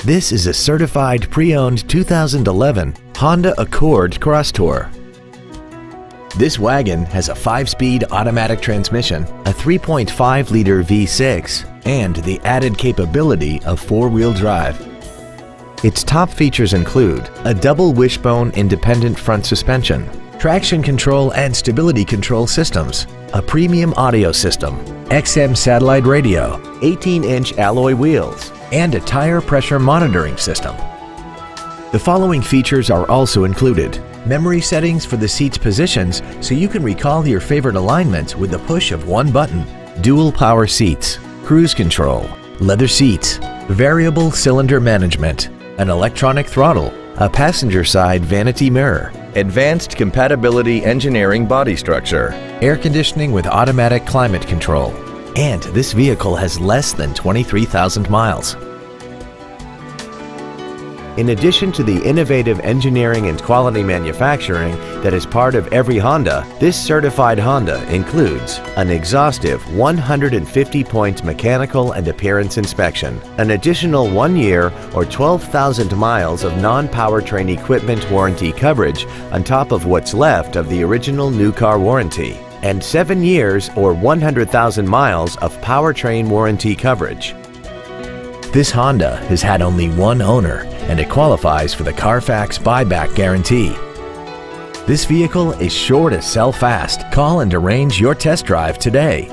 This is a certified pre-owned 2011 Honda Accord Crosstour. This wagon has a 5-speed automatic transmission, a 3.5-liter V6, and the added capability of 4-wheel drive. Its top features include a double wishbone independent front suspension, traction control and stability control systems, a premium audio system, XM satellite radio, 18-inch alloy wheels, and a tire pressure monitoring system. The following features are also included: memory settings for the seat's positions so you can recall your favorite alignments with the push of one button, dual power seats, cruise control, leather seats, variable cylinder management, an electronic throttle, a passenger side vanity mirror, advanced compatibility engineering body structure, air conditioning with automatic climate control, and this vehicle has less than 23,000 miles. In addition to the innovative engineering and quality manufacturing that is part of every Honda, this certified Honda includes an exhaustive 150-point mechanical and appearance inspection, an additional 1 year or 12,000 miles of non-powertrain equipment warranty coverage on top of what's left of the original new car warranty, and 7 years or 100,000 miles of powertrain warranty coverage. This Honda has had only one owner, and it qualifies for the Carfax buyback guarantee. This vehicle is sure to sell fast. Call and arrange your test drive today.